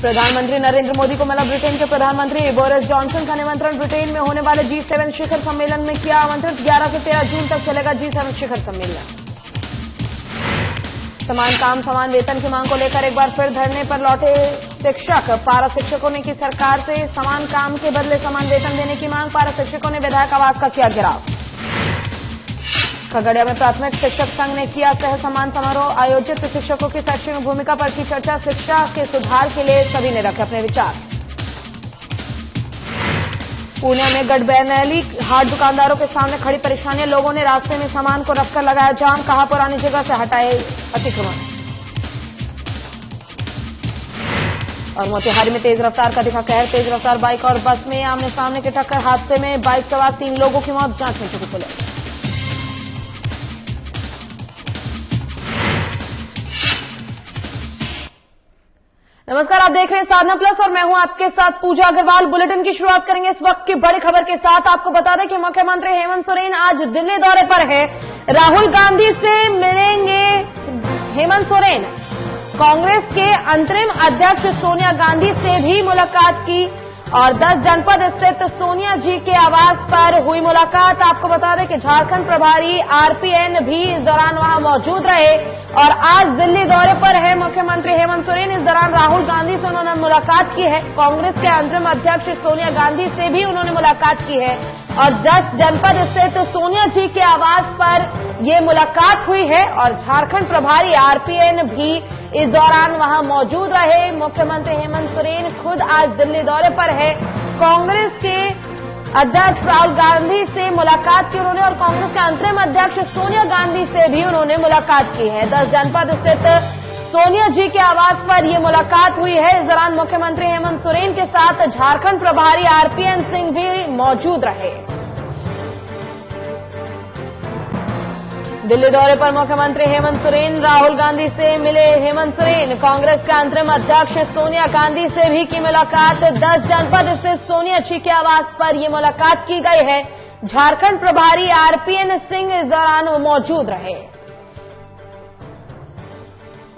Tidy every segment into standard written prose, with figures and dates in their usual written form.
प्रधानमंत्री नरेंद्र मोदी को मिला ब्रिटेन के प्रधानमंत्री बोरिस जॉनसन का निमंत्रण। ब्रिटेन में होने वाले G7 शिखर सम्मेलन में किया आमंत्रित। 11 से 13 जून तक चलेगा G7 शिखर सम्मेलन। समान काम समान वेतन की मांग को लेकर एक बार फिर धरने पर लौटे शिक्षक। पारा शिक्षकों ने की सरकार से समान काम के बदले समान वेतन देने की मांग। पारा शिक्षकों ने विधायक आवास का किया घेराव। खगड़िया में प्राथमिक शिक्षक संघ ने किया सह सम्मान समारोह आयोजित। शिक्षकों की शैक्षणिक भूमिका पर की चर्चा। शिक्षा के सुधार के लिए सभी ने रखे अपने विचार। पुणे में गढ़बैनैली हाट दुकानदारों के सामने खड़ी परेशानियां। लोगों ने रास्ते में सामान को रखकर लगाया जाम। कहा पुरानी जगह से हटाए अतिक्रमण। और मोतिहारी में तेज रफ्तार का दिखा कहर। तेज रफ्तार बाइक और बस में आमने सामने की टक्कर। हादसे में बाइक सवार 3 लोगों की मौत। जांच में जुटी पुलिस। नमस्कार, आप देख रहे हैं साधना प्लस और मैं हूं आपके साथ पूजा अग्रवाल। बुलेटिन की शुरुआत करेंगे इस वक्त की बड़ी खबर के साथ। आपको बता दें कि मुख्यमंत्री हेमंत सोरेन आज दिल्ली दौरे पर है। राहुल गांधी से मिलेंगे हेमंत सोरेन। कांग्रेस के अंतरिम अध्यक्ष सोनिया गांधी से भी मुलाकात की और 10 जनपद स्थित सोनिया जी के आवास पर हुई मुलाकात। आपको बता दें कि झारखंड प्रभारी आरपीएन भी इस दौरान वहां मौजूद रहे और आज दिल्ली दौरे पर है मुख्यमंत्री हेमंत सोरेन। इस दौरान राहुल गांधी से उन्होंने मुलाकात की है। कांग्रेस के अंतरिम अध्यक्ष सोनिया गांधी से भी उन्होंने मुलाकात की है और 10 जनपद स्थित सोनिया जी के आवास पर ये मुलाकात हुई है और झारखंड प्रभारी आरपीएन भी इस दौरान वहां मौजूद रहे। मुख्यमंत्री हेमंत सोरेन खुद आज दिल्ली दौरे पर है। कांग्रेस के अध्यक्ष राहुल गांधी से मुलाकात की उन्होंने और कांग्रेस के अंतरिम अध्यक्ष सोनिया गांधी से भी उन्होंने मुलाकात की है। 10 जनपद स्थित सोनिया जी के आवास पर ये मुलाकात हुई है। इस दौरान मुख्यमंत्री हेमंत सोरेन के साथ झारखंड प्रभारी आरपीएन सिंह भी मौजूद रहे। दिल्ली दौरे पर मुख्यमंत्री हेमंत सोरेन राहुल गांधी से मिले। हेमंत सोरेन कांग्रेस के अंतरिम अध्यक्ष सोनिया गांधी से भी की मुलाकात। 10 जनपद स्थित सोनिया जी के आवास पर ये मुलाकात की गई है। झारखंड प्रभारी आरपीएन सिंह इस दौरान मौजूद रहे।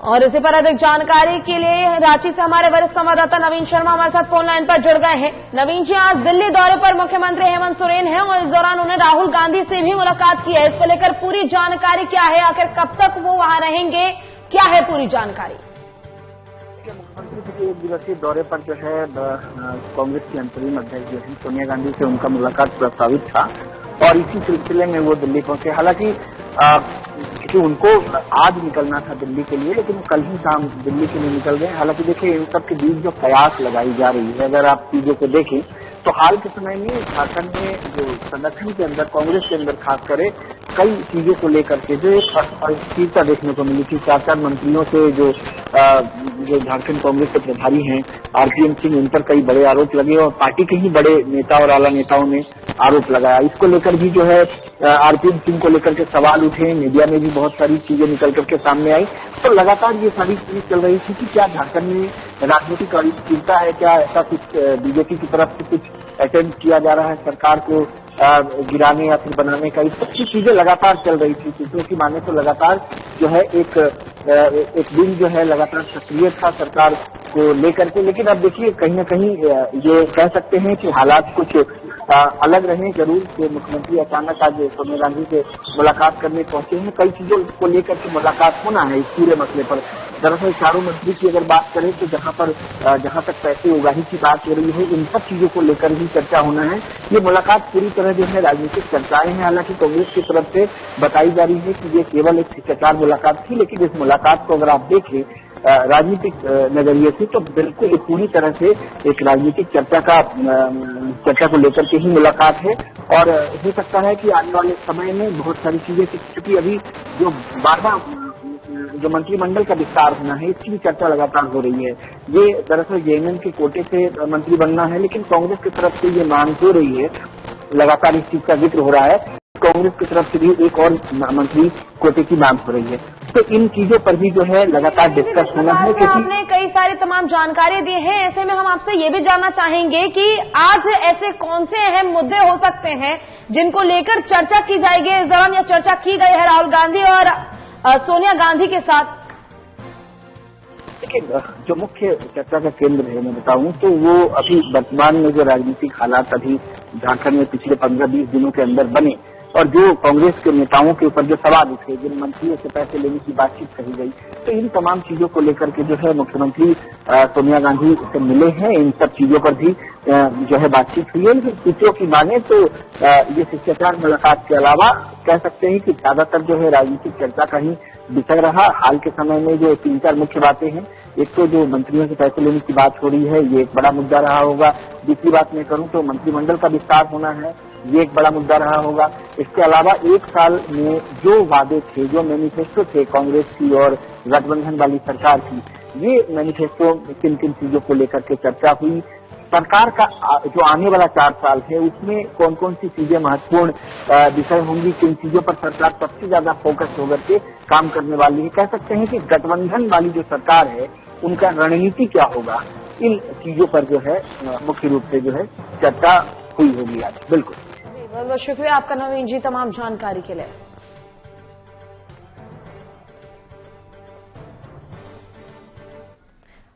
और इसी पर अधिक जानकारी के लिए रांची से हमारे वरिष्ठ संवाददाता नवीन शर्मा हमारे साथ फोन लाइन पर जुड़ गए हैं। नवीन जी, आज दिल्ली दौरे पर मुख्यमंत्री हेमंत सोरेन हैं और इस दौरान उन्हें राहुल गांधी से भी मुलाकात की है। इसको लेकर पूरी जानकारी क्या है? आखिर कब तक वो वहां रहेंगे? क्या है पूरी जानकारी? मुख्यमंत्री के 1 दिवसीय दौरे पर जो है कांग्रेस की अंतरिम अध्यक्ष जो है सोनिया गांधी से उनका मुलाकात प्रस्तावित था और इसी सिलसिले में वो दिल्ली पहुंचे। हालांकि क्योंकि उनको आज निकलना था दिल्ली के लिए, लेकिन कल ही शाम दिल्ली के लिए निकल गए। हालांकि देखिए, इन सब के बीच जो कयास लगाई जा रही है, अगर आप चीजों को देखें तो हाल के समय में झारखंड में जो संगठन के अंदर, कांग्रेस के अंदर खास करे कई चीजों को लेकर के जो एक अस्थिरता देखने को मिली थी। 4 मंत्रियों से जो झारखंड कांग्रेस के प्रभारी हैं आरपीएन सिंह, उन पर कई बड़े आरोप लगे और पार्टी के ही बड़े नेता और आला नेताओं ने आरोप लगाया। इसको लेकर भी जो है आरपीएन सिंह को लेकर के सवाल उठे। मीडिया में भी बहुत सारी चीजें निकल करके सामने आई। तो लगातार ये सारी चीजें चल रही थी कि क्या झारखंड में राजनीतिक अस्थिरता है, क्या ऐसा कुछ बीजेपी की तरफ से कुछ अटेम्प्ट किया जा रहा है सरकार को गिराने या फिर बनाने का। इस सबकी चीजें लगातार चल रही थी। सूत्रों की माने तो लगातार जो है एक दिन जो है लगातार सक्रिय था सरकार को लेकर के। लेकिन अब देखिए, कहीं ना कहीं ये कह सकते हैं कि हालात कुछ अलग रहे जरूर कि मुख्यमंत्री अचानक आज सोनिया गांधी से मुलाकात करने पहुंचे हैं। कई चीजों को लेकर के मुलाकात होना है इस पूरे मसले पर। दरअसल चारों मंत्री की अगर बात करें तो जहां तक पैसे उगाही की बात हो रही है, इन सब चीजों को लेकर भी चर्चा होना है। ये मुलाकात पूरी तरह जो है राजनीतिक चर्चाएं हैं। हालांकि कांग्रेस की तरफ से बताई जा रही है कि ये केवल एक शिष्टाचार मुलाकात थी, लेकिन इस मुलाकात को अगर आप देखें राजनीतिक नजरिए से तो बिल्कुल पूरी तरह से एक राजनीतिक चर्चा को लेकर के ही मुलाकात है। और हो सकता है कि आने वाले समय में बहुत सारी चीजें, क्योंकि अभी जो बार-बार जो मंत्रिमंडल का विस्तार होना है, इसकी भी चर्चा लगातार हो रही है। ये दरअसल जेएमएम के कोटे से मंत्री बनना है, लेकिन कांग्रेस की तरफ से ये मांग हो रही है, लगातार इस चीज का जिक्र हो रहा है। कांग्रेस की तरफ से भी एक और मंत्री कोटे की मांग हो रही है। तो इन चीजों पर भी जो है लगातार डिस्कस होना है। क्योंकि आपने कई सारी तमाम जानकारी दी है, ऐसे में हम आपसे ये भी जानना चाहेंगे कि आज ऐसे कौन से अहम मुद्दे हो सकते हैं जिनको लेकर चर्चा की जाएगी इस दौरान, या चर्चा की गई है राहुल गांधी और सोनिया गांधी के साथ? देखिए, जो मुख्य चर्चा का केंद्र है मैं बताऊं तो वो अभी वर्तमान में जो राजनीतिक हालात अभी झारखंड में पिछले 15-20 दिनों के अंदर बने और जो कांग्रेस के नेताओं के ऊपर जो सवाल उठे, जिन मंत्रियों से पैसे लेने की बातचीत कही गई, तो इन तमाम चीजों को लेकर के जो है मुख्यमंत्री सोनिया गांधी से मिले हैं। इन सब चीजों पर भी जो है बातचीत हुई है। लेकिन सूत्रों की माने तो ये शिष्टाचार मुलाकात के अलावा कह सकते हैं कि ज्यादातर जो है राजनीतिक चर्चा का ही विषय रहा। हाल के समय में जो 3-4 मुख्य बातें हैं, एक तो जो मंत्रियों से पैसे लेने की बात हो रही है, ये एक बड़ा मुद्दा रहा होगा। दूसरी बात मैं करूं तो मंत्रिमंडल का विस्तार होना है, ये एक बड़ा मुद्दा रहा होगा। इसके अलावा एक साल में जो वादे थे, जो मैनिफेस्टो थे कांग्रेस की और गठबंधन वाली सरकार की, ये मैनिफेस्टो किन किन चीजों को लेकर के चर्चा हुई। सरकार का जो आने वाला 4 साल है उसमें कौन कौन सी चीजें महत्वपूर्ण विषय होंगी, किन चीजों पर सरकार सबसे ज्यादा फोकस होकर के काम करने वाली है। कह सकते हैं कि गठबंधन वाली जो सरकार है उनका रणनीति क्या होगा, इन चीजों पर जो है मुख्य रूप से जो है चर्चा हुई होगी आज। बिल्कुल, बहुत बहुत शुक्रिया आपका नवीन जी तमाम जानकारी के लिए।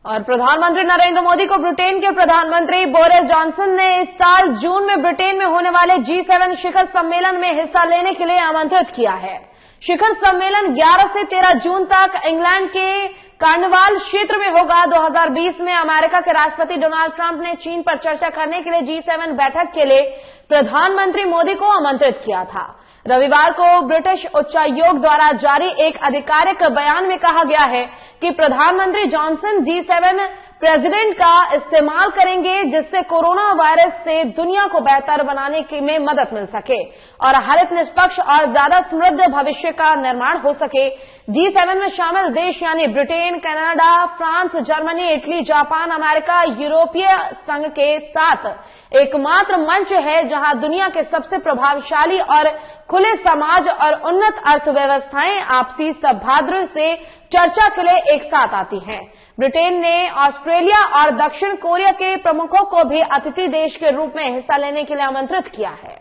और प्रधानमंत्री नरेंद्र मोदी को ब्रिटेन के प्रधानमंत्री बोरिस जॉनसन ने इस साल जून में ब्रिटेन में होने वाले G7 शिखर सम्मेलन में हिस्सा लेने के लिए आमंत्रित किया है। शिखर सम्मेलन 11 से 13 जून तक इंग्लैंड के कार्निवाल क्षेत्र में होगा। 2020 में अमेरिका के राष्ट्रपति डोनाल्ड ट्रंप ने चीन पर चर्चा करने के लिए G7 बैठक के लिए प्रधानमंत्री मोदी को आमंत्रित किया था। रविवार को ब्रिटिश उच्चायोग द्वारा जारी एक आधिकारिक बयान में कहा गया है कि प्रधानमंत्री जॉनसन G7 प्रेसिडेंट का इस्तेमाल करेंगे जिससे कोरोना वायरस से दुनिया को बेहतर बनाने में मदद मिल सके और हरित, निष्पक्ष और ज्यादा समृद्ध भविष्य का निर्माण हो सके। G7 में शामिल देश यानी Britain, Canada, France, Germany, Italy, Japan, America, यूरोपीय संघ के साथ एकमात्र मंच है जहां दुनिया के सबसे प्रभावशाली और खुले समाज और उन्नत अर्थव्यवस्थाएं आपसी सौहार्द से चर्चा के लिए एक साथ आती हैं। ब्रिटेन ने ऑस्ट्रेलिया और दक्षिण कोरिया के प्रमुखों को भी अतिथि देश के रूप में हिस्सा लेने के लिए आमंत्रित किया है।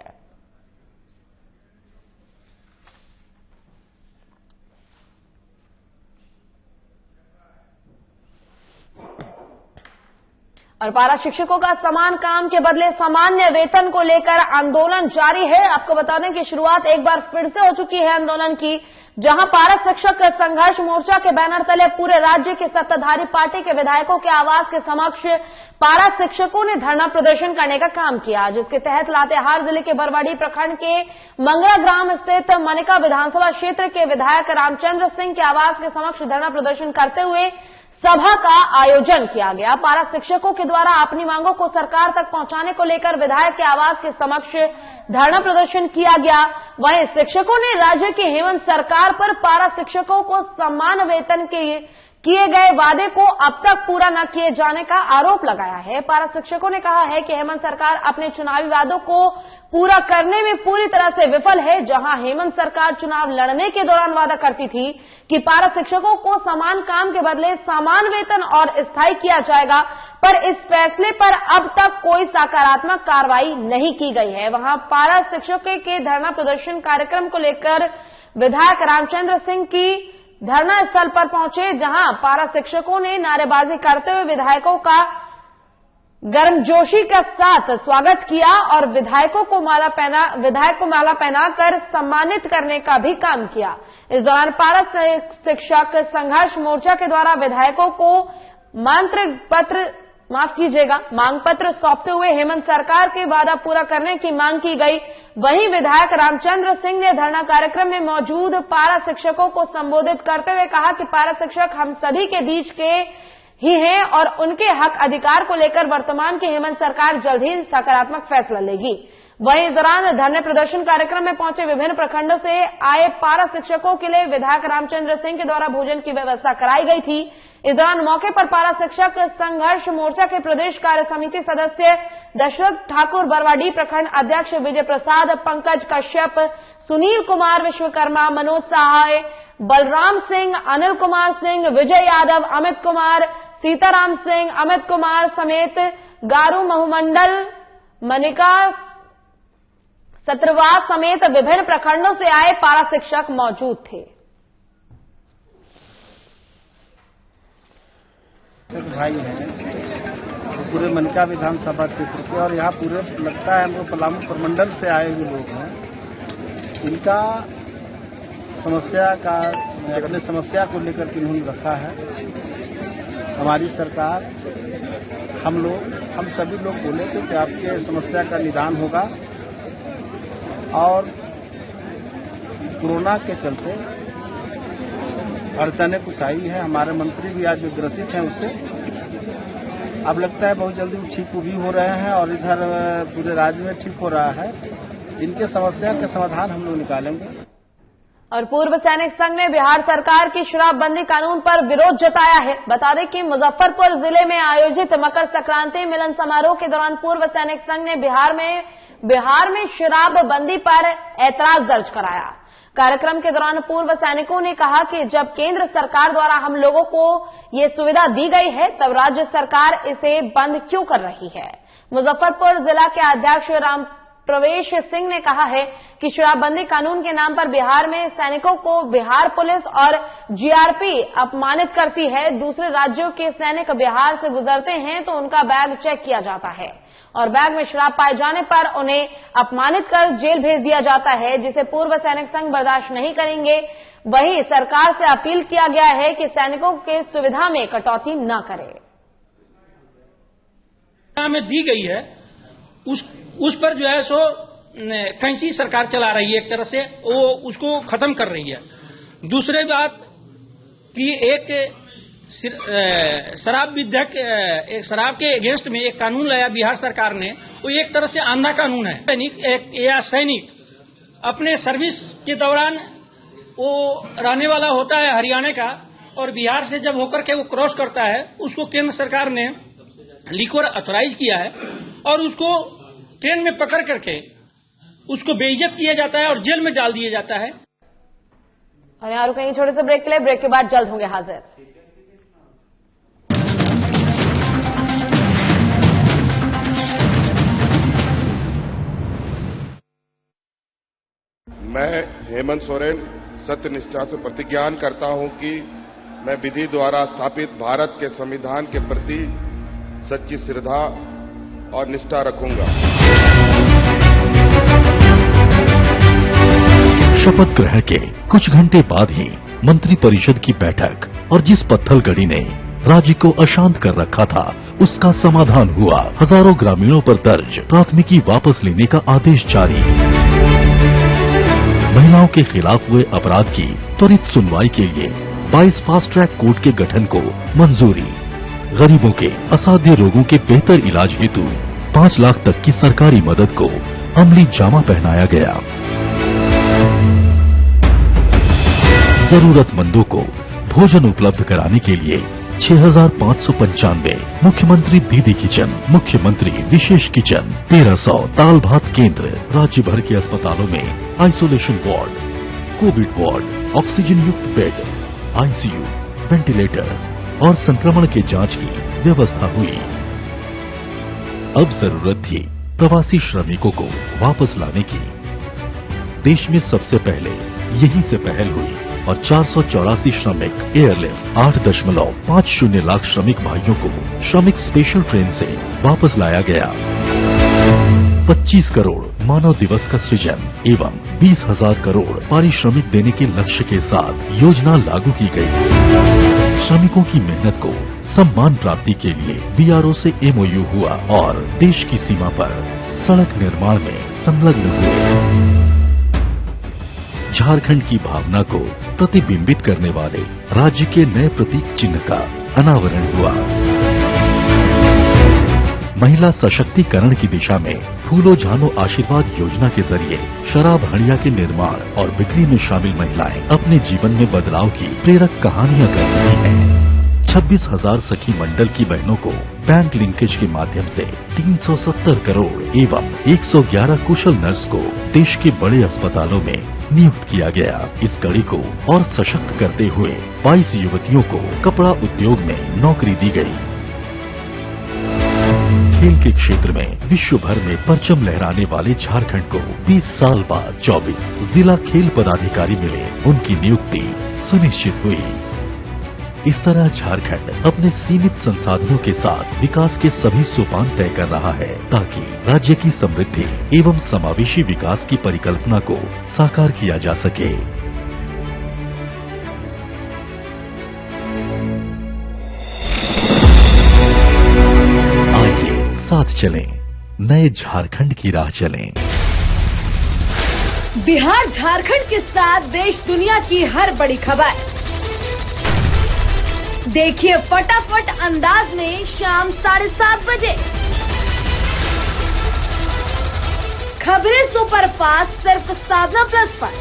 और पारा शिक्षकों का समान काम के बदले सामान्य वेतन को लेकर आंदोलन जारी है। आपको बता दें कि शुरुआत एक बार फिर से हो चुकी है आंदोलन की, जहां पारा शिक्षक संघर्ष मोर्चा के बैनर तले पूरे राज्य के सत्ताधारी पार्टी के विधायकों के आवास के समक्ष पारा शिक्षकों ने धरना प्रदर्शन करने का काम किया, जिसके तहत लातेहार जिले के बरवाडी प्रखंड के मंगला ग्राम स्थित मनिका विधानसभा क्षेत्र के विधायक रामचंद्र सिंह के आवास के समक्ष धरना प्रदर्शन करते हुए सभा का आयोजन किया गया। पारा शिक्षकों के द्वारा अपनी मांगों को सरकार तक पहुंचाने को लेकर विधायक के आवास के समक्ष धरना प्रदर्शन किया गया। वहीं शिक्षकों ने राज्य की हेमंत सरकार पर पारा शिक्षकों को समान वेतन के किए गए वादे को अब तक पूरा न किए जाने का आरोप लगाया है। पारा शिक्षकों ने कहा है कि हेमंत सरकार अपने चुनावी वादों को पूरा करने में पूरी तरह से विफल है। जहां हेमंत सरकार चुनाव लड़ने के दौरान वादा करती थी कि पारा शिक्षकों को समान काम के बदले समान वेतन और स्थायी किया जाएगा, पर इस फैसले पर अब तक कोई सकारात्मक कार्रवाई नहीं की गई है। वहां पारा शिक्षकों के धरना प्रदर्शन कार्यक्रम को लेकर विधायक रामचंद्र सिंह की धरना स्थल पर पहुंचे, जहां पारा शिक्षकों ने नारेबाजी करते हुए विधायकों का गर्मजोशी के साथ स्वागत किया और विधायक को माला पहनाकर सम्मानित करने का भी काम किया। इस दौरान पारा शिक्षक संघर्ष मोर्चा के द्वारा विधायकों को मांग पत्र सौंपते हुए हेमंत सरकार के वादा पूरा करने की मांग की गई। वहीं विधायक रामचंद्र सिंह ने धरना कार्यक्रम में मौजूद पारा शिक्षकों को संबोधित करते हुए कहा कि पारा शिक्षक हम सभी के बीच के ही हैं और उनके हक अधिकार को लेकर वर्तमान की हेमंत सरकार जल्द ही सकारात्मक फैसला लेगी। वहीं इस दौरान धरने प्रदर्शन कार्यक्रम में पहुंचे विभिन्न प्रखंडों से आए पारा शिक्षकों के लिए विधायक रामचंद्र सिंह के द्वारा भोजन की व्यवस्था कराई गई थी। इस दौरान मौके पर पारा शिक्षक संघर्ष मोर्चा के प्रदेश कार्य समिति सदस्य दशरथ ठाकुर, बरवाडी प्रखंड अध्यक्ष विजय प्रसाद, पंकज कश्यप, सुनील कुमार विश्वकर्मा, मनोज सहाय, बलराम सिंह, अनिल कुमार सिंह, विजय यादव, अमित कुमार, सीताराम सिंह, अमित कुमार समेत गारू महमंडल, मनिका सत्रवास समेत विभिन्न प्रखंडों से आए पारा शिक्षक मौजूद थे। भाई हैं तो पूरे मनका विधानसभा क्षेत्र के, और यहाँ पूरे लगता है हमको पलामू प्रमंडल से आए हुए लोग हैं। इनका अपने समस्या को लेकर के इन्होंने रखा है। हमारी सरकार, हम सभी लोग बोले थे कि आपके समस्या का निदान होगा, और कोरोना के चलते अड़चनें कुछ आई है। हमारे मंत्री भी आज जो ग्रसित हैं उससे, अब लगता है बहुत जल्दी ठीक भी हो रहे हैं, और इधर पूरे राज्य में ठीक हो रहा है। इनके समस्या का समाधान हम लोग निकालेंगे। और पूर्व सैनिक संघ ने बिहार सरकार की शराबबंदी कानून पर विरोध जताया है। बता दें कि मुजफ्फरपुर जिले में आयोजित मकर संक्रांति मिलन समारोह के दौरान पूर्व सैनिक संघ ने बिहार में शराबबंदी पर ऐतराज दर्ज कराया। कार्यक्रम के दौरान पूर्व सैनिकों ने कहा कि जब केंद्र सरकार द्वारा हम लोगों को ये सुविधा दी गई है, तब राज्य सरकार इसे बंद क्यों कर रही है। मुजफ्फरपुर जिला के अध्यक्ष राम प्रवेश सिंह ने कहा है कि शराबबंदी कानून के नाम पर बिहार में सैनिकों को बिहार पुलिस और जीआरपी अपमानित करती है। दूसरे राज्यों के सैनिक बिहार से गुजरते हैं तो उनका बैग चेक किया जाता है, और बैग में शराब पाए जाने पर उन्हें अपमानित कर जेल भेज दिया जाता है, जिसे पूर्व सैनिक संघ बर्दाश्त नहीं करेंगे। वहीं सरकार से अपील किया गया है कि सैनिकों के सुविधा में कटौती न करे। में दी गई है उस पर जो है सो कैंची सरकार चला रही है, एक तरह से वो उसको खत्म कर रही है। दूसरी बात कि एक शराब विधेयक, एक शराब के अगेंस्ट में एक कानून लाया बिहार सरकार ने, वो एक तरह से अंधा कानून है। सैनिक अपने सर्विस के दौरान वो रहने वाला होता है हरियाणा का, और बिहार से जब होकर के वो क्रॉस करता है, उसको केंद्र सरकार ने लिक्वर ऑथराइज किया है, और उसको ट्रेन में पकड़ करके उसको बेइज्जत किया जाता है और जेल में डाल दिया जाता है। और यहाँ रुकेंगे छोटे से ब्रेक के लिए। ब्रेक के बाद जल्द होंगे हाजिर। मैं हेमंत सोरेन सत्यनिष्ठा से प्रतिज्ञान करता हूं कि मैं विधि द्वारा स्थापित भारत के संविधान के प्रति सच्ची श्रद्धा और निष्ठा रखूंगा। शपथ ग्रहण के कुछ घंटे बाद ही मंत्रिपरिषद की बैठक, और जिस पत्थलगड़ी ने राज्य को अशांत कर रखा था, उसका समाधान हुआ। हजारों ग्रामीणों पर दर्ज प्राथमिकी वापस लेने का आदेश जारी। महिलाओं के खिलाफ हुए अपराध की त्वरित सुनवाई के लिए 22 फास्ट ट्रैक कोर्ट के गठन को मंजूरी। गरीबों के असाध्य रोगों के बेहतर इलाज हेतु 5 लाख तक की सरकारी मदद को अमली जामा पहनाया गया। जरूरतमंदों को भोजन उपलब्ध कराने के लिए 6,595 मुख्यमंत्री दीदी किचन, मुख्यमंत्री विशेष किचन, 1300 दाल भात केंद्र, राज्य भर के अस्पतालों में isolation ward, Covid ward, oxygen युक्त बेड, आईसीयू, वेंटिलेटर और संक्रमण के जांच की व्यवस्था हुई। अब जरूरत थी प्रवासी श्रमिकों को वापस लाने की। देश में सबसे पहले यहीं से पहल हुई और 484 श्रमिक एयरलिफ्ट 8.50 लाख श्रमिक भाइयों को श्रमिक स्पेशल ट्रेन से वापस लाया गया। 25 करोड़ मानव दिवस का सृजन एवं 20,000 करोड़ पारिश्रमिक देने के लक्ष्य के साथ योजना लागू की गई। श्रमिकों की मेहनत को सम्मान प्राप्ति के लिए बीआरओ से एमओयू हुआ और देश की सीमा पर सड़क निर्माण में संलग्न हुए। झारखंड की भावना को प्रतिबिंबित करने वाले राज्य के नए प्रतीक चिन्ह का अनावरण हुआ। महिला सशक्तिकरण की दिशा में फूलो झानो आशीर्वाद योजना के जरिए शराब हड़िया के निर्माण और बिक्री में शामिल महिलाएं अपने जीवन में बदलाव की प्रेरक कहानियां कर रही हैं। 26,000 सखी मंडल की बहनों को बैंक लिंकेज के माध्यम से 370 करोड़ एवं 111 कुशल नर्स को देश के बड़े अस्पतालों में नियुक्त किया गया। इस कड़ी को और सशक्त करते हुए 22 युवतियों को कपड़ा उद्योग में नौकरी दी गई। खेल के क्षेत्र में विश्व भर में परचम लहराने वाले झारखंड को 20 साल बाद 24 जिला खेल पदाधिकारी मिले। उनकी नियुक्ति सुनिश्चित हुई। इस तरह झारखंड अपने सीमित संसाधनों के साथ विकास के सभी सोपान तय कर रहा है ताकि राज्य की समृद्धि एवं समावेशी विकास की परिकल्पना को साकार किया जा सके। आइए साथ चलें, नए झारखंड की राह चलें। बिहार झारखंड के साथ देश दुनिया की हर बड़ी खबर देखिए फटाफट अंदाज में शाम 7:30 बजे। खबरें सुपरफास्ट सिर्फ साधना प्लस पर।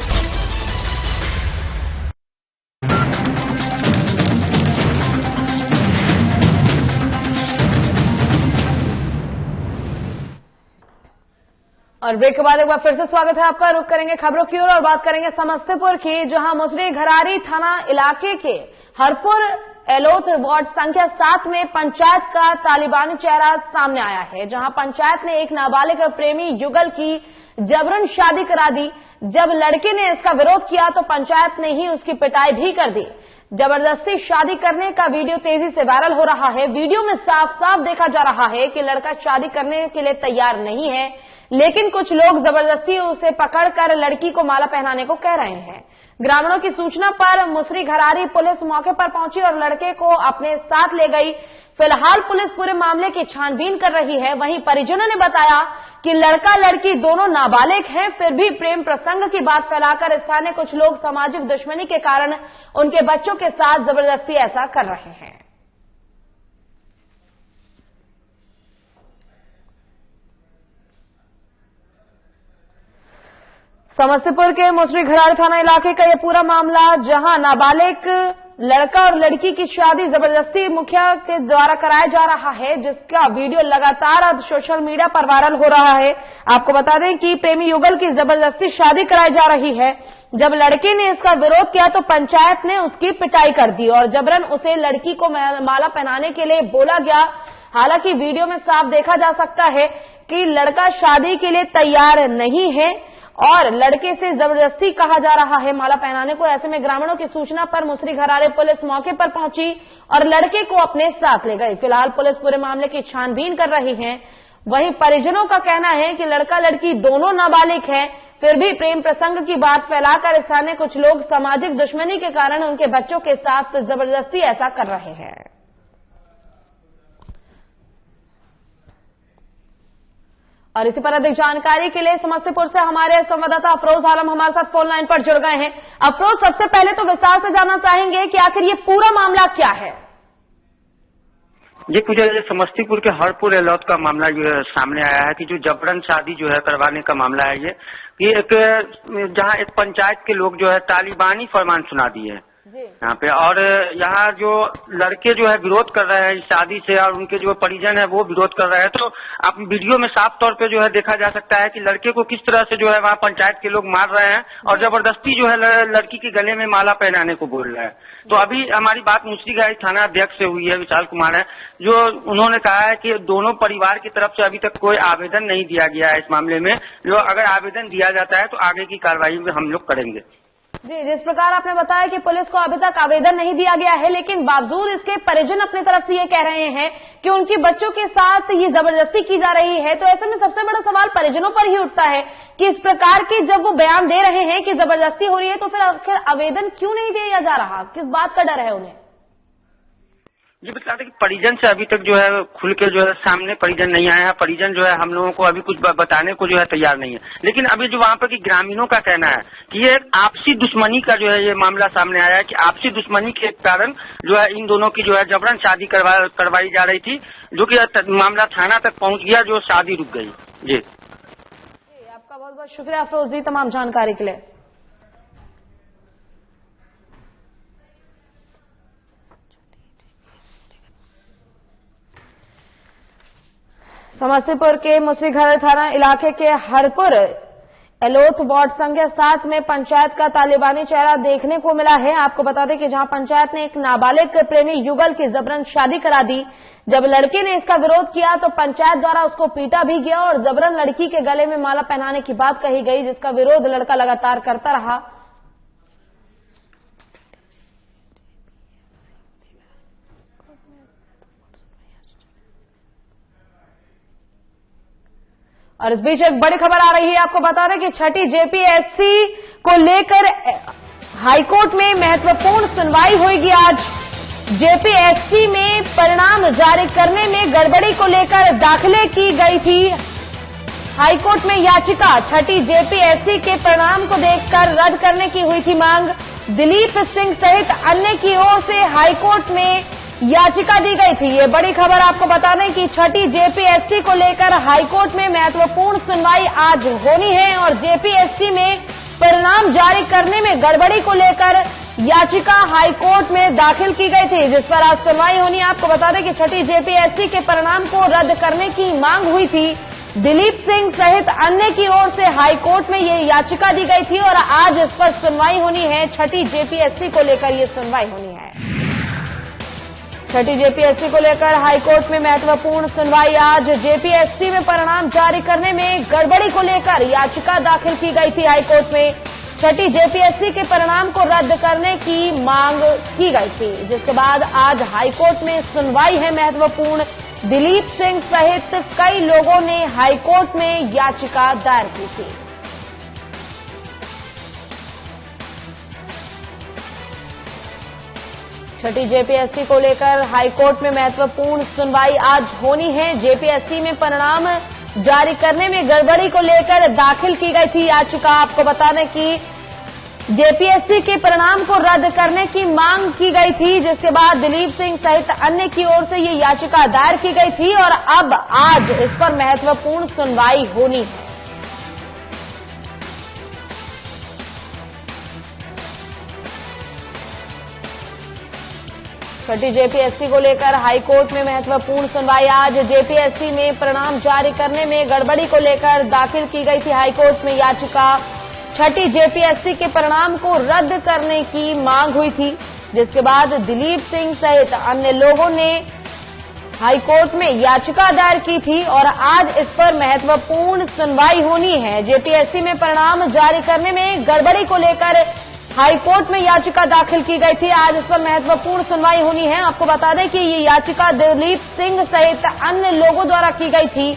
और ब्रेक के बाद एक बार फिर से स्वागत है आपका। रुक करेंगे खबरों की ओर और बात करेंगे समस्तीपुर की, जहां मुसरी घरारी थाना इलाके के हरपुर एलोथ वार्ड संख्या 7 में पंचायत का तालिबानी चेहरा सामने आया है, जहां पंचायत ने एक नाबालिग प्रेमी युगल की जबरन शादी करा दी। जब लड़के ने इसका विरोध किया तो पंचायत ने ही उसकी पिटाई भी कर दी। जबरदस्ती शादी करने का वीडियो तेजी से वायरल हो रहा है। वीडियो में साफ साफ देखा जा रहा है कि लड़का शादी करने के लिए तैयार नहीं है, लेकिन कुछ लोग जबरदस्ती उसे पकड़कर लड़की को माला पहनाने को कह रहे हैं। ग्रामीणों की सूचना पर मुसरी घरारी पुलिस मौके पर पहुंची और लड़के को अपने साथ ले गई। फिलहाल पुलिस पूरे मामले की छानबीन कर रही है। वहीं परिजनों ने बताया कि लड़का लड़की दोनों नाबालिग हैं, फिर भी प्रेम प्रसंग की बात फैलाकर स्थानीय कुछ लोग सामाजिक दुश्मनी के कारण उनके बच्चों के साथ जबरदस्ती ऐसा कर रहे हैं। समस्तीपुर के मुसरी घरारी थाना इलाके का यह पूरा मामला, जहां नाबालिग लड़का और लड़की की शादी जबरदस्ती मुखिया के द्वारा कराया जा रहा है, जिसका वीडियो लगातार अब सोशल मीडिया पर वायरल हो रहा है। आपको बता दें कि प्रेमी युगल की जबरदस्ती शादी कराई जा रही है। जब लड़के ने इसका विरोध किया तो पंचायत ने उसकी पिटाई कर दी और जबरन उसे लड़की को माला पहनाने के लिए बोला गया। हालांकि वीडियो में साफ देखा जा सकता है कि लड़का शादी के लिए तैयार नहीं है और लड़के से जबरदस्ती कहा जा रहा है माला पहनाने को। ऐसे में ग्रामीणों की सूचना पर मुसरी घरारी पुलिस मौके पर पहुंची और लड़के को अपने साथ ले गई। फिलहाल पुलिस पूरे मामले की छानबीन कर रही है। वहीं परिजनों का कहना है कि लड़का लड़की दोनों नाबालिग हैं, फिर भी प्रेम प्रसंग की बात फैलाकर स्थानीय कुछ लोग सामाजिक दुश्मनी के कारण उनके बच्चों के साथ जबरदस्ती ऐसा कर रहे हैं। और इसी पर अधिक जानकारी के लिए समस्तीपुर से हमारे संवाददाता अफरोज आलम हमारे साथ फोन लाइन पर जुड़ गए हैं। अफरोज, सबसे पहले तो विस्तार से जानना चाहेंगे कि आखिर ये पूरा मामला क्या है? ये पूजा समस्तीपुर के हरपुर एलौत का मामला जो है सामने आया है कि जो जबरन शादी जो है करवाने का मामला है। ये एक जहां एक पंचायत के लोग जो है तालिबानी फरमान सुना दिए है यहाँ पे, और यहाँ जो लड़के जो है विरोध कर रहे हैं इस शादी से और उनके जो परिजन है वो विरोध कर रहे हैं। तो आप वीडियो में साफ तौर पे जो है देखा जा सकता है कि लड़के को किस तरह से जो है वहाँ पंचायत के लोग मार रहे हैं और जबरदस्ती जो है लड़की के गले में माला पहनाने को बोल रहे हैं। तो अभी हमारी बात मुसरी घरारी थाना अध्यक्ष से हुई है, विशाल कुमार है, जो उन्होंने कहा है कि दोनों परिवार की तरफ से अभी तक कोई आवेदन नहीं दिया गया है इस मामले में। जो अगर आवेदन दिया जाता है तो आगे की कार्रवाई में हम लोग करेंगे। जी, जिस प्रकार आपने बताया कि पुलिस को अभी तक आवेदन नहीं दिया गया है, लेकिन बावजूद इसके परिजन अपनी तरफ से ये कह रहे हैं कि उनके बच्चों के साथ ये जबरदस्ती की जा रही है। तो ऐसे में सबसे बड़ा सवाल परिजनों पर ही उठता है कि इस प्रकार के जब वो बयान दे रहे हैं कि जबरदस्ती हो रही है, तो फिर आखिर आवेदन क्यों नहीं दिया जा रहा? किस बात का डर है उन्हें? ये बता दें कि परिजन से अभी तक जो है खुल के जो है सामने परिजन नहीं आया है। परिजन जो है हम लोगों को अभी कुछ बताने को जो है तैयार नहीं है। लेकिन अभी जो वहाँ पर की ग्रामीणों का कहना है कि ये आपसी दुश्मनी का जो है ये मामला सामने आया है कि आपसी दुश्मनी के कारण जो है इन दोनों की जो है जबरन शादी करवाई जा रही थी, जो कि मामला थाना तक पहुँच गया, जो शादी रुक गई। जी, आपका बहुत बहुत शुक्रिया अफरोज जी तमाम जानकारी के लिए। समस्तीपुर के मुसरी घरारी थाना इलाके के हरपुर एलोथ वार्ड संख्या 7 में पंचायत का तालिबानी चेहरा देखने को मिला है। आपको बता दें कि जहां पंचायत ने एक नाबालिग प्रेमी युगल की जबरन शादी करा दी। जब लड़के ने इसका विरोध किया तो पंचायत द्वारा उसको पीटा भी गया और जबरन लड़की के गले में माला पहनाने की बात कही गई, जिसका विरोध लड़का लगातार करता रहा। और इस बीच एक बड़ी खबर आ रही है, आपको बता दें कि छठी जेपीएससी को लेकर हाईकोर्ट में महत्वपूर्ण सुनवाई होगी आज। जेपीएससी में परिणाम जारी करने में गड़बड़ी को लेकर दाखिले की गई थी हाईकोर्ट में याचिका। छठी जेपीएससी के परिणाम को देखकर रद्द करने की हुई थी मांग। दिलीप सिंह सहित अन्य की ओर से हाईकोर्ट में याचिका दी गई थी। ये बड़ी खबर आपको बता दें कि छठी जेपीएससी को लेकर हाईकोर्ट में महत्वपूर्ण सुनवाई आज होनी है और जेपीएससी में परिणाम जारी करने में गड़बड़ी को लेकर याचिका हाईकोर्ट में दाखिल की गई थी, जिस पर आज सुनवाई होनी। आपको बता दें कि छठी जेपीएससी के परिणाम को रद्द करने की मांग हुई थी। दिलीप सिंह सहित अन्य की ओर से हाईकोर्ट में ये याचिका दी गई थी और आज इस पर सुनवाई होनी है। छठी जेपीएससी को लेकर ये सुनवाई होनी है। छठी जेपीएससी को लेकर हाईकोर्ट में महत्वपूर्ण सुनवाई आज। जेपीएससी में परिणाम जारी करने में गड़बड़ी को लेकर याचिका दाखिल की गई थी हाईकोर्ट में। छठी जेपीएससी के परिणाम को रद्द करने की मांग की गई थी, जिसके बाद आज हाईकोर्ट में सुनवाई है महत्वपूर्ण। दिलीप सिंह सहित कई लोगों ने हाईकोर्ट में याचिका दायर की थी। छठी जेपीएससी को लेकर हाईकोर्ट में महत्वपूर्ण सुनवाई आज होनी है। जेपीएससी में परिणाम जारी करने में गड़बड़ी को लेकर दाखिल की गई थी याचिका। आपको बता दें कि जेपीएससी के परिणाम को रद्द करने की मांग की गई थी, जिसके बाद दिलीप सिंह सहित अन्य की ओर से ये याचिका दायर की गई थी और अब आज इस पर महत्वपूर्ण सुनवाई होनी है। छठी जेपीएससी को लेकर हाईकोर्ट में महत्वपूर्ण सुनवाई आज। जेपीएससी में परिणाम जारी करने में गड़बड़ी को लेकर दाखिल की गई थी हाईकोर्ट में याचिका। छठी जेपीएससी के परिणाम को रद्द करने की मांग हुई थी, जिसके बाद दिलीप सिंह सहित अन्य लोगों ने हाईकोर्ट में याचिका दायर की थी और आज इस पर महत्वपूर्ण सुनवाई होनी है। जेपीएससी में परिणाम जारी करने में गड़बड़ी को लेकर हाईकोर्ट में याचिका दाखिल की गई थी। आज इस पर महत्वपूर्ण सुनवाई होनी है। आपको बता दें कि ये याचिका दिलीप सिंह सहित अन्य लोगों द्वारा की गई थी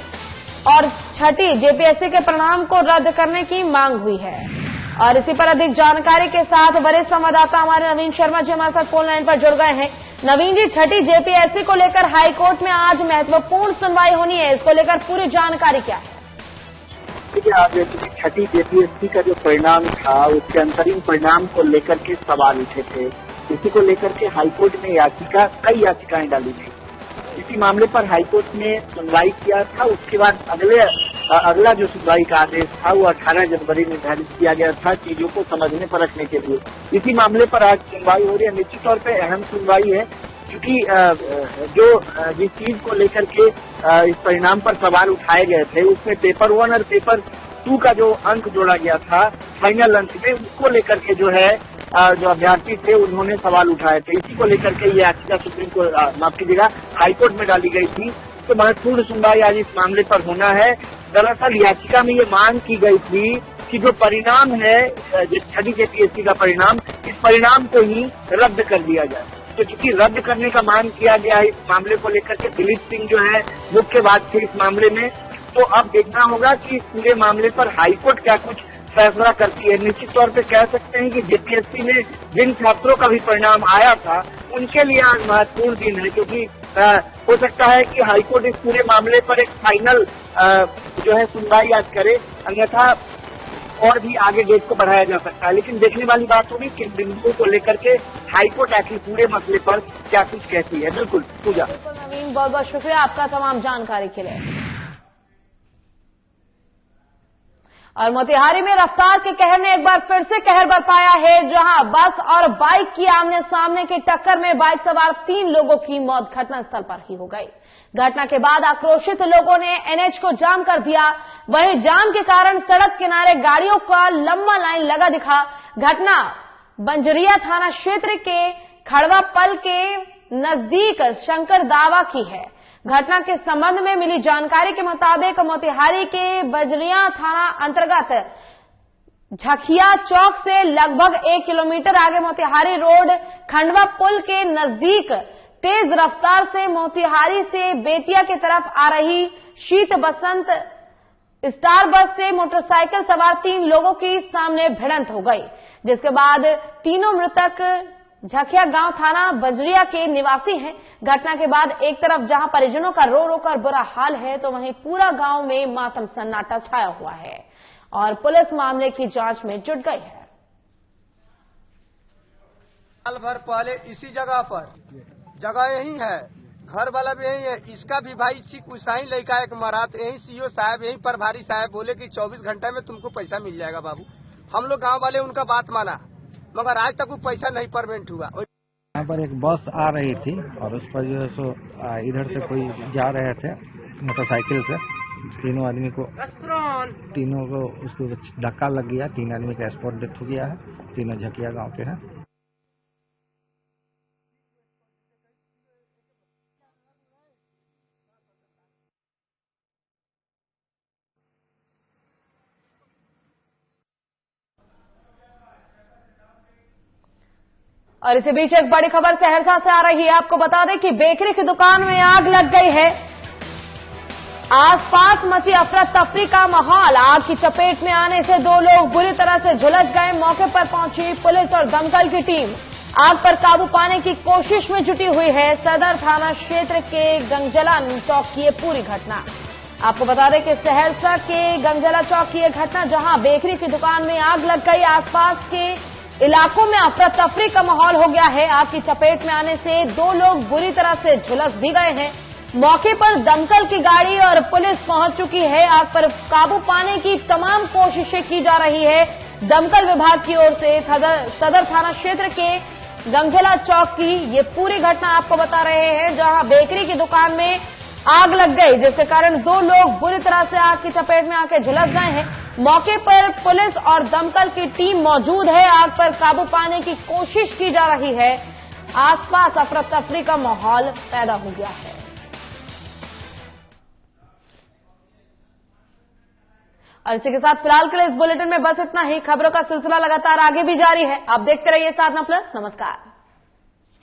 और छठी जेपीएससी के परिणाम को रद्द करने की मांग हुई है। और इसी पर अधिक जानकारी के साथ वरिष्ठ संवाददाता हमारे नवीन शर्मा जी हमारे साथ फोन लाइन पर जुड़ गए हैं। नवीन जी, छठी जेपीएससी को लेकर हाईकोर्ट में आज महत्वपूर्ण सुनवाई होनी है, इसको लेकर पूरी जानकारी क्या है? देखिए, आप छठी जेपीएससी का जो परिणाम था उसके अंतरिम परिणाम को लेकर के सवाल उठे थे। इसी को लेकर के हाईकोर्ट में कई याचिकाएं डाली थी। इसी मामले पर हाईकोर्ट ने सुनवाई किया था। उसके बाद अगला जो सुनवाई का आदेश था वो 18 जनवरी निर्धारित किया गया था चीजों को समझने परखने के लिए। इसी मामले पर आज सुनवाई हो रही है। निश्चित तौर पे अहम सुनवाई है, क्योंकि जिस चीज को लेकर के इस परिणाम पर सवाल उठाए गए थे उसमें पेपर 1 और पेपर 2 का जो अंक जोड़ा गया था फाइनल अंक में, उसको लेकर के जो अभ्यर्थी थे उन्होंने सवाल उठाए थे। इसी को लेकर के ये याचिका सुप्रीम कोर्ट माफ कीजिएगा हाईकोर्ट में डाली गई थी। तो महत्वपूर्ण सुनवाई आज इस मामले पर होना है। दरअसल याचिका में ये मांग की गई थी कि जो परिणाम है छठी जेपीएससी का परिणाम, इस परिणाम को ही रद्द कर दिया जाए। तो चूंकि रद्द करने का मांग किया गया है इस मामले को लेकर के, दिलीप सिंह जो है मुख्य बात थे इस मामले में। तो अब देखना होगा कि इस पूरे मामले पर हाईकोर्ट क्या कुछ फैसला करती है। निश्चित तौर पे कह सकते हैं कि जेपीएससी में जिन छात्रों का भी परिणाम आया था उनके लिए आज महत्वपूर्ण दिन है, क्योंकि हो सकता है कि हाईकोर्ट इस पूरे मामले पर एक फाइनल सुनवाई आज करे, अन्यथा और भी आगे डेट को बढ़ाया जा सकता है। लेकिन देखने वाली बात होगी कि बिंदुओं को लेकर के हाईकोर्ट आखिर पूरे मसले पर क्या कुछ कहती है। बिल्कुल पूजा। नवीन, बहुत बहुत शुक्रिया आपका तमाम जानकारी के लिए। और मोतिहारी में रफ्तार के कहर ने एक बार फिर से कहर बरपाया है, जहां बस और बाइक की आमने सामने की टक्कर में बाइक सवार 3 लोगों की मौत घटनास्थल पर ही हो गई। घटना के बाद आक्रोशित लोगों ने एनएच को जाम कर दिया। वहीं जाम के कारण सड़क किनारे गाड़ियों का लंबा लाइन लगा दिखा। घटना बंजरिया थाना क्षेत्र के खड़वा पल के नजदीक शंकर दावा की है। घटना के संबंध में मिली जानकारी के मुताबिक मोतिहारी के बजरिया थाना अंतर्गत झखिया चौक से लगभग 1 किलोमीटर आगे मोतिहारी रोड खंडवा पुल के नजदीक तेज रफ्तार से मोतिहारी से बेतिया की तरफ आ रही शीत बसंत स्टार बस से मोटरसाइकिल सवार 3 लोगों की सामने भिड़ंत हो गई, जिसके बाद तीनों मृतक झकिया गांव थाना बजरिया के निवासी हैं। घटना के बाद एक तरफ जहां परिजनों का रो रो कर बुरा हाल है, तो वहीं पूरा गांव में मातम सन्नाटा छाया हुआ है और पुलिस मामले की जांच में जुट गई है। साल भर पहले इसी जगह यही है, घर वाला भी यही है, इसका भी भाई ठीक उसाई लड़का एक मरात यही सीओ साहब यही प्रभारी साहब बोले कि 24 घंटे में तुमको पैसा मिल जाएगा बाबू। हम लोग गांव वाले उनका बात माना, मगर आज तक वो पैसा नहीं पेमेंट हुआ। यहाँ पर एक बस आ रही थी और उस पर जो है सो इधर से कोई जा रहे थे मोटरसाइकिल से, तीनों को उसको धक्का लग गया। 3 आदमी का स्पॉट डेथ हो गया है, तीनों झकिया गांव के हैं। और इसी बीच एक बड़ी खबर सहरसा से आ रही है। आपको बता दें कि बेकरी की दुकान में आग लग गई है। आसपास मची अफरा तफरी का माहौल। आग की चपेट में आने से 2 लोग बुरी तरह से झुलस गए। मौके पर पहुंची पुलिस और दमकल की टीम आग पर काबू पाने की कोशिश में जुटी हुई है। सदर थाना क्षेत्र के गंगजला चौक की ये पूरी घटना। आपको बता दें कि सहरसा के गंगजला चौक की यह घटना, जहां बेकरी की दुकान में आग लग गई। आसपास के इलाकों में अफरा तफरी का माहौल हो गया है। आग की चपेट में आने से 2 लोग बुरी तरह से झुलस भी गए हैं। मौके पर दमकल की गाड़ी और पुलिस पहुंच चुकी है। आग पर काबू पाने की तमाम कोशिशें की जा रही है दमकल विभाग की ओर से। सदर थाना क्षेत्र के गंगजला चौक की ये पूरी घटना आपको बता रहे हैं, जहां बेकरी की दुकान में आग लग गई, जिसके कारण 2 लोग बुरी तरह से आग की चपेट में आके झुलस गए हैं। मौके पर पुलिस और दमकल की टीम मौजूद है। आग पर काबू पाने की कोशिश की जा रही है। आसपास अफरा तफरी का माहौल पैदा हो गया है। और इसी के साथ फिलहाल के लिए इस बुलेटिन में बस इतना ही। खबरों का सिलसिला लगातार आगे भी जारी है। आप देखते रहिए साधना प्लस। नमस्कार।